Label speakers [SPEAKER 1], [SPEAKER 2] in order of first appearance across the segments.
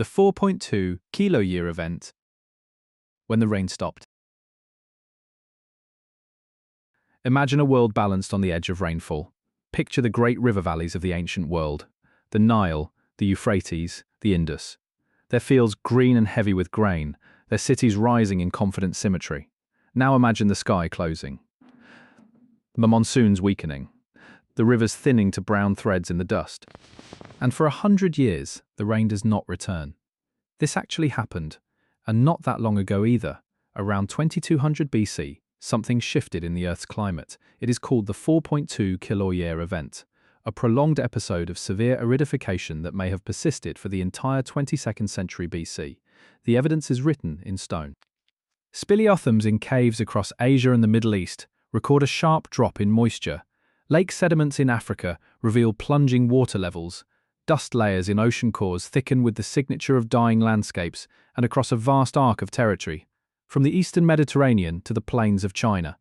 [SPEAKER 1] The 4.2 Kiloyear event, when the rain stopped. Imagine a world balanced on the edge of rainfall. Picture the great river valleys of the ancient world, the Nile, the Euphrates, the Indus. Their fields green and heavy with grain, their cities rising in confident symmetry. Now imagine the sky closing, the monsoons weakening, the rivers thinning to brown threads in the dust. And for 100 years, the rain does not return. This actually happened, and not that long ago either. Around 2200 BC, something shifted in the Earth's climate. It is called the 4.2 Kiloyear event, a prolonged episode of severe aridification that may have persisted for the entire 22nd century BC. The evidence is written in stone. Speleothems in caves across Asia and the Middle East record a sharp drop in moisture. Lake sediments in Africa reveal plunging water levels. Dust layers in ocean cores thicken with the signature of dying landscapes, and across a vast arc of territory, from the eastern Mediterranean to the plains of China.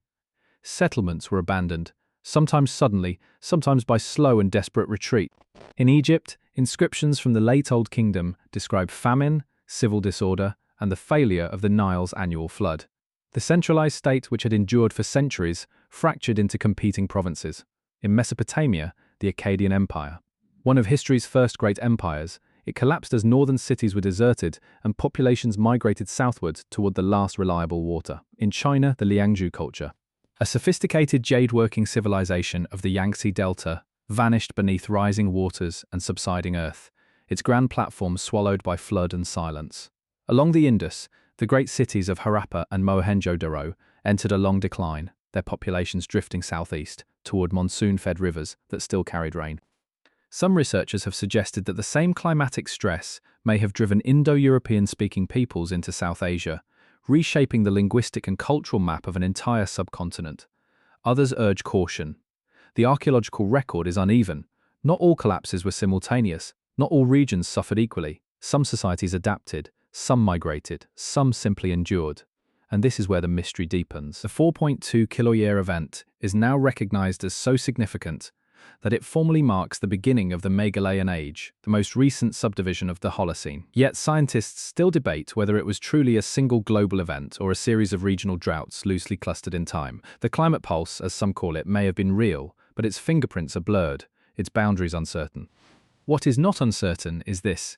[SPEAKER 1] Settlements were abandoned, sometimes suddenly, sometimes by slow and desperate retreat. In Egypt, inscriptions from the late Old Kingdom describe famine, civil disorder, and the failure of the Nile's annual flood. The centralized state, which had endured for centuries, fractured into competing provinces. In Mesopotamia, the Akkadian Empire, one of history's first great empires, it collapsed as northern cities were deserted and populations migrated southward toward the last reliable water. In China, the Liangzhu culture, a sophisticated jade-working civilization of the Yangtze Delta, vanished beneath rising waters and subsiding earth, its grand platforms swallowed by flood and silence. Along the Indus, the great cities of Harappa and Mohenjo-daro entered a long decline, their populations drifting southeast toward monsoon-fed rivers that still carried rain. Some researchers have suggested that the same climatic stress may have driven Indo-European-speaking peoples into South Asia, reshaping the linguistic and cultural map of an entire subcontinent. Others urge caution. The archaeological record is uneven. Not all collapses were simultaneous. Not all regions suffered equally. Some societies adapted, some migrated, some simply endured. And this is where the mystery deepens. The 4.2 Kiloyear event is now recognized as so significant that it formally marks the beginning of the Megalayan Age, the most recent subdivision of the Holocene. Yet scientists still debate whether it was truly a single global event or a series of regional droughts loosely clustered in time. The climate pulse, as some call it, may have been real, but its fingerprints are blurred, its boundaries uncertain. What is not uncertain is this.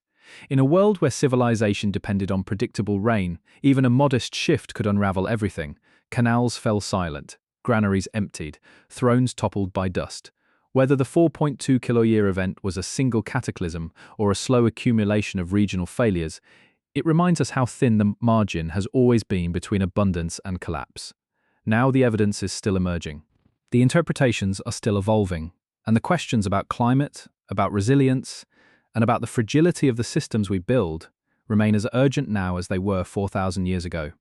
[SPEAKER 1] In a world where civilization depended on predictable rain, even a modest shift could unravel everything. Canals fell silent, granaries emptied, thrones toppled by dust. Whether the 4.2 Kiloyear event was a single cataclysm or a slow accumulation of regional failures, it reminds us how thin the margin has always been between abundance and collapse. Now the evidence is still emerging. The interpretations are still evolving, and the questions about climate, about resilience, and about the fragility of the systems we build remain as urgent now as they were 4,000 years ago.